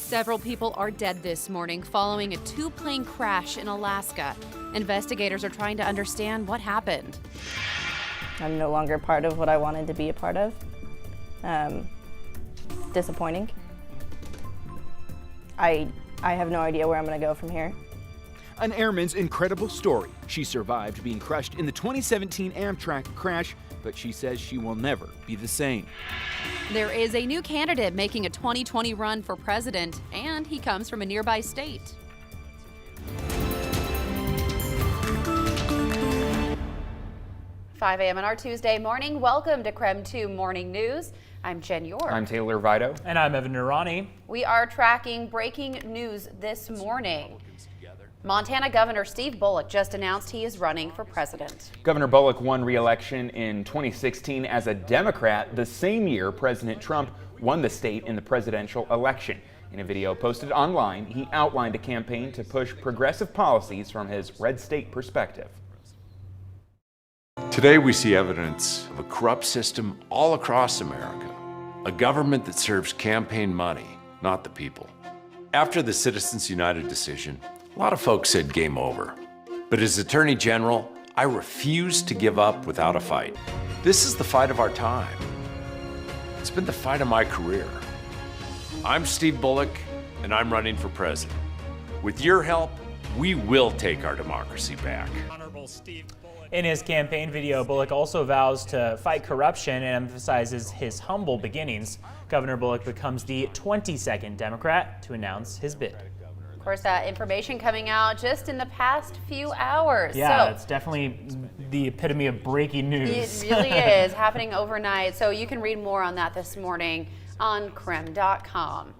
Several people are dead this morning following a two-plane crash in Alaska. Investigators are trying to understand what happened. I'm no longer part of what I wanted to be a part of. Disappointing. I have no idea where I'm going to go from here. An airman's incredible story. She survived being crushed in the 2017 Amtrak crash, but she says she will never be the same. There is a new candidate making a 2020 run for president, and he comes from a nearby state. "5 a.m. on our Tuesday morning. Welcome to KREM 2 Morning News. I'm Jen York. I'm Taylor Vito. And I'm Evan Nurani. We are tracking breaking news this morning. Montana Governor Steve Bullock just announced he is running for president. Governor Bullock won re-election in 2016 as a Democrat, the same year President Trump won the state in the presidential election. In a video posted online, he outlined a campaign to push progressive policies from his red state perspective. Today we see evidence of a corrupt system all across America. A government that serves campaign money, not the people. After the Citizens United decision, a lot of folks said game over. But as Attorney General, I refuse to give up without a fight. This is the fight of our time. It's been the fight of my career. I'm Steve Bullock, and I'm running for president. With your help, we will take our democracy back. Honorable Steve Bullock. In his campaign video, Bullock also vows to fight corruption and emphasizes his humble beginnings. Governor Bullock becomes the 22nd Democrat to announce his bid. Of course, that information coming out just in the past few hours. Yeah, it's definitely the epitome of breaking news. It really is happening overnight. So you can read more on that this morning on KREM.com.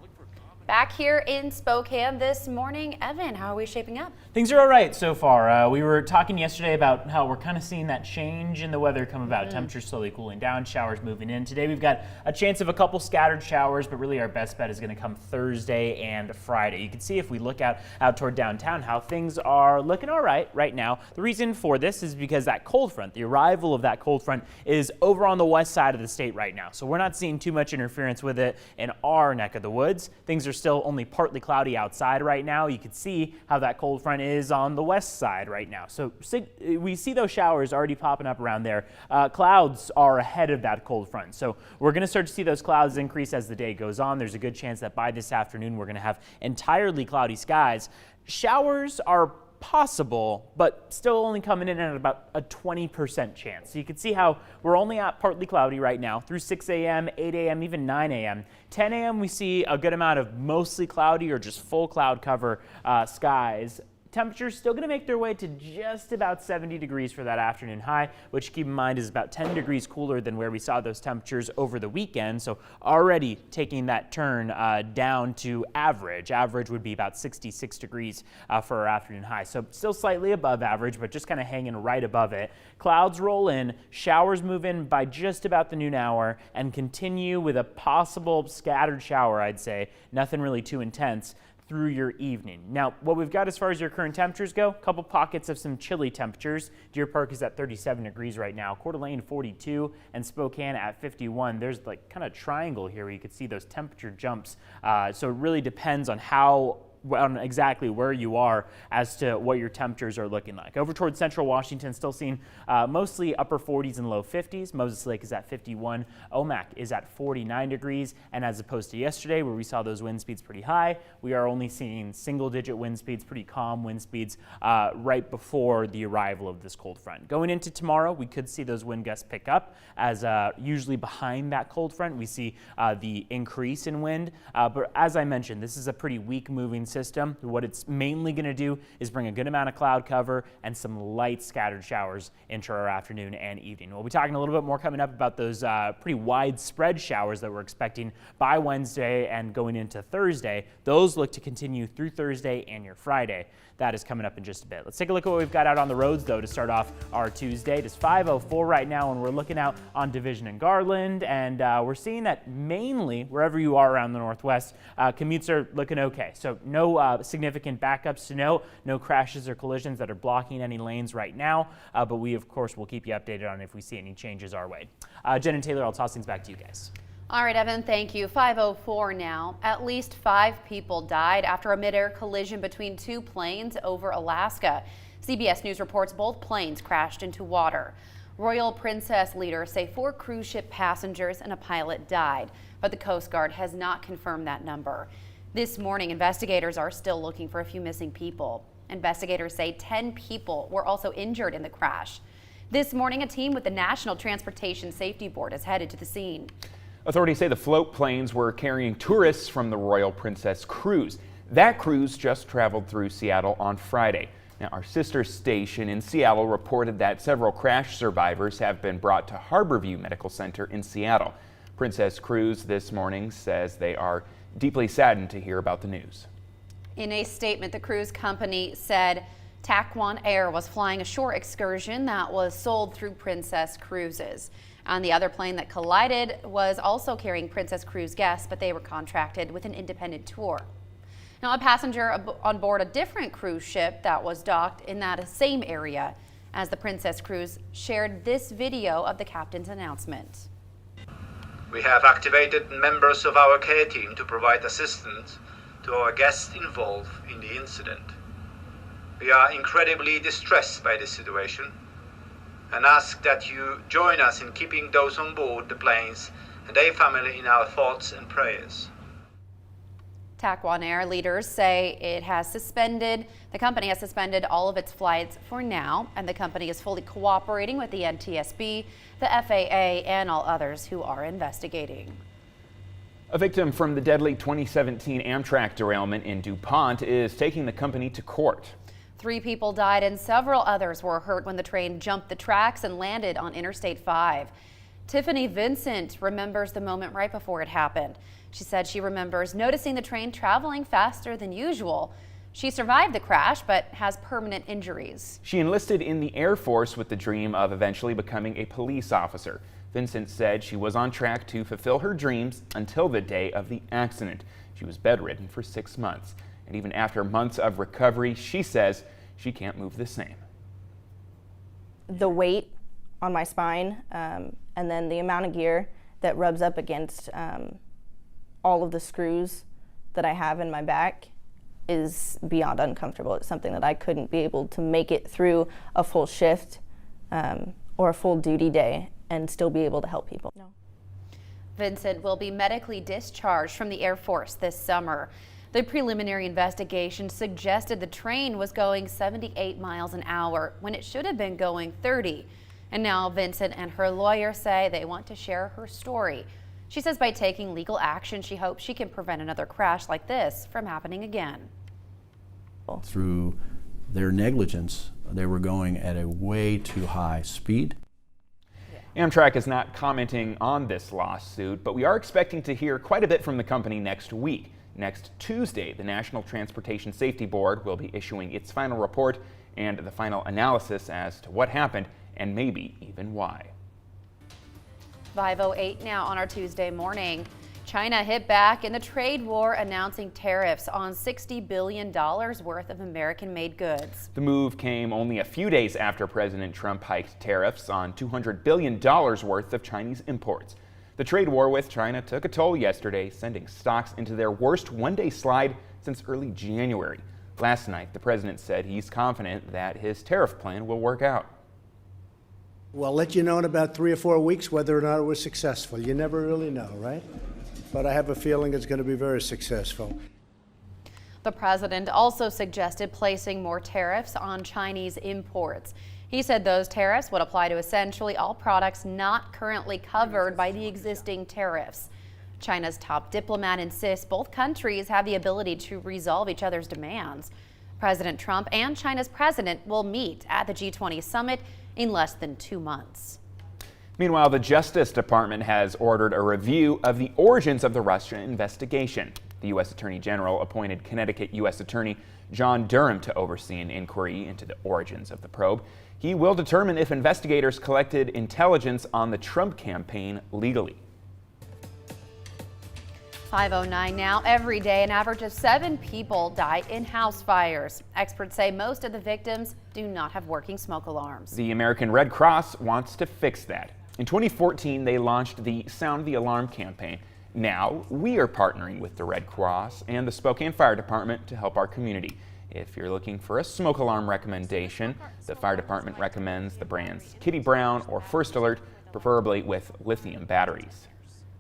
Back here in Spokane this morning, Evan, how are we shaping up? Things are all right so far. We were talking yesterday about how we're kind of seeing that change in the weather come about. Temperatures slowly cooling down, showers moving in. Today we've got a chance of a couple scattered showers, but really our best bet is going to come Thursday and Friday. You can see if we look out toward downtown how things are looking all right now. The reason for this is because that cold front, the arrival of that cold front, is over on the west side of the state right now. So we're not seeing too much interference with it in our neck of the woods. Things are still only partly cloudy outside right now. You can see how that cold front is on the west side right now. So we see those showers already popping up around there. Clouds are ahead of that cold front. So we're going to start to see those clouds increase as the day goes on. There's a good chance that by this afternoon we're going to have entirely cloudy skies. Showers are possible, but still only coming in at about a 20% chance. So you can see how we're only at partly cloudy right now through 6 a.m., 8 a.m., even 9 a.m. 10 a.m. we see a good amount of mostly cloudy or just full cloud cover skies. Temperatures still going to make their way to just about 70 degrees for that afternoon high, which keep in mind is about 10 degrees cooler than where we saw those temperatures over the weekend. So already taking that turn down to average. Average would be about 66 degrees for our afternoon high. So still slightly above average, but just kind of hanging right above it. Clouds roll in, showers move in by just about the noon hour and continue with a possible scattered shower, I'd say. Nothing really too intense through your evening. Now, what we've got as far as your current temperatures go, a couple pockets of some chilly temperatures. Deer Park is at 37 degrees right now, Coeur d'Alene 42, and Spokane at 51. There's like kind of triangle here where you could see those temperature jumps. So it really depends on exactly where you are as to what your temperatures are looking like. Over towards central Washington, still seeing mostly upper 40s and low 50s. Moses Lake is at 51. Omak is at 49 degrees. And as opposed to yesterday where we saw those wind speeds pretty high, we are only seeing single-digit wind speeds, pretty calm wind speeds right before the arrival of this cold front. Going into tomorrow, we could see those wind gusts pick up as usually behind that cold front we see the increase in wind. But as I mentioned, this is a pretty weak moving system. What it's mainly going to do is bring a good amount of cloud cover and some light scattered showers into our afternoon and evening. We'll be talking a little bit more coming up about those pretty widespread showers that we're expecting by Wednesday and going into Thursday. Those look to continue through Thursday and your Friday. That is coming up in just a bit. Let's take a look at what we've got out on the roads, though, to start off our Tuesday. It is 5:04 right now, and we're looking out on Division and Garland, and we're seeing that mainly, wherever you are around the Northwest, commutes are looking okay. So no significant backups to note, no crashes or collisions that are blocking any lanes right now, but we, of course, will keep you updated on if we see any changes our way. Jen and Taylor, I'll toss things back to you guys. All right, Evan, thank you. 5:04 now. At least 5 people died after a midair collision between 2 planes over Alaska. CBS News reports both planes crashed into water. Royal Princess leaders say 4 cruise ship passengers and a pilot died, but the Coast Guard has not confirmed that number. This morning, investigators are still looking for a few missing people. Investigators say 10 people were also injured in the crash. This morning, a team with the National Transportation Safety Board is headed to the scene. Authorities say the float planes were carrying tourists from the Royal Princess cruise. That cruise just traveled through Seattle on Friday. Now, our sister station in Seattle reported that several crash survivors have been brought to Harborview Medical Center in Seattle. Princess Cruise this morning says they are deeply saddened to hear about the news. In a statement, the cruise company said Taquan Air was flying a shore excursion that was sold through Princess Cruises. And the other plane that collided was also carrying Princess Cruise guests, but they were contracted with an independent tour. Now, a passenger on board a different cruise ship that was docked in that same area as the Princess Cruise shared this video of the captain's announcement. We have activated members of our care team to provide assistance to our guests involved in the incident. We are incredibly distressed by this situation and ask that you join us in keeping those on board the planes and their family in our thoughts and prayers. Taquan Air leaders say the company has suspended all of its flights for now, and the company is fully cooperating with the NTSB, the FAA, and all others who are investigating. A victim from the deadly 2017 Amtrak derailment in DuPont is taking the company to court. 3 people died and several others were hurt when the train jumped the tracks and landed on Interstate 5. Tiffany Vincent remembers the moment right before it happened. She said she remembers noticing the train traveling faster than usual. She survived the crash but has permanent injuries. She enlisted in the Air Force with the dream of eventually becoming a police officer. Vincent said she was on track to fulfill her dreams until the day of the accident. She was bedridden for 6 months. And even after months of recovery, she says she can't move the same. The weight on my spine and then the amount of gear that rubs up against all of the screws that I have in my back is beyond uncomfortable. It's something that I couldn't be able to make it through a full shift or a full duty day and still be able to help people. No. Vincent will be medically discharged from the Air Force this summer. The preliminary investigation suggested the train was going 78 miles an hour when it should have been going 30. And now Vincent and her lawyer say they want to share her story. She says by taking legal action, she hopes she can prevent another crash like this from happening again. Through their negligence, they were going at a way too high speed. Amtrak is not commenting on this lawsuit, but we are expecting to hear quite a bit from the company next week. Next Tuesday, the National Transportation Safety Board will be issuing its final report and the final analysis as to what happened and maybe even why. 5:08 now on our Tuesday morning. China hit back in the trade war, announcing tariffs on $60 billion worth of American-made goods. The move came only a few days after President Trump hiked tariffs on $200 billion worth of Chinese imports. The trade war with China took a toll yesterday, sending stocks into their worst one-day slide since early January. Last night, the president said he's confident that his tariff plan will work out. We'll let you know in about 3 or 4 weeks whether or not it was successful. You never really know, right? But I have a feeling it's going to be very successful. The president also suggested placing more tariffs on Chinese imports. He said those tariffs would apply to essentially all products not currently covered by the existing tariffs. China's top diplomat insists both countries have the ability to resolve each other's demands. President Trump and China's president will meet at the G20 summit in less than 2 months. Meanwhile, the Justice Department has ordered a review of the origins of the Russia investigation. The U.S. Attorney General appointed Connecticut U.S. Attorney John Durham to oversee an inquiry into the origins of the probe. He will determine if investigators collected intelligence on the Trump campaign legally. 5:09 now. Every day, an average of 7 people die in house fires. Experts say most of the victims do not have working smoke alarms. The American Red Cross wants to fix that. In 2014, they launched the Sound the Alarm campaign. Now, we are partnering with the Red Cross and the Spokane Fire Department to help our community. If you're looking for a smoke alarm recommendation, the fire department recommends the brands Kitty Brown or First Alert, preferably with lithium batteries.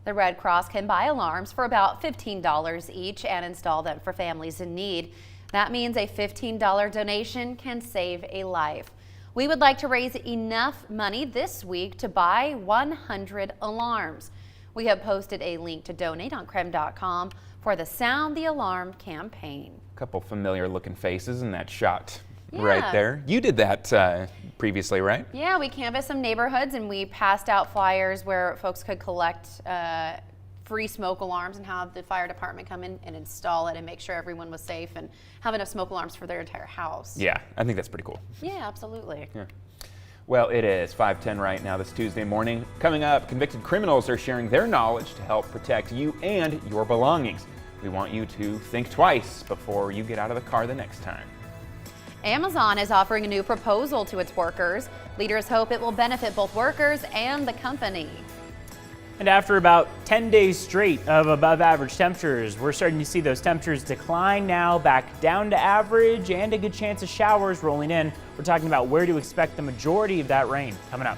The Red Cross can buy alarms for about $15 each and install them for families in need. That means a $15 donation can save a life. We would like to raise enough money this week to buy 100 alarms. We have posted a link to donate on KREM.com for the Sound the Alarm campaign. A couple familiar looking faces in that shot right there. You did that previously, right? Yeah, we canvassed some neighborhoods and we passed out flyers where folks could collect free smoke alarms and have the fire department come in and install it and make sure everyone was safe and have enough smoke alarms for their entire house. Yeah, I think that's pretty cool. Yeah, absolutely. Yeah. Well, it is 5:10 right now this Tuesday morning. Coming up, convicted criminals are sharing their knowledge to help protect you and your belongings. We want you to think twice before you get out of the car the next time. Amazon is offering a new proposal to its workers. Leaders hope it will benefit both workers and the company. And after about 10 days straight of above average temperatures, we're starting to see those temperatures decline now back down to average and a good chance of showers rolling in. We're talking about where to expect the majority of that rain coming up.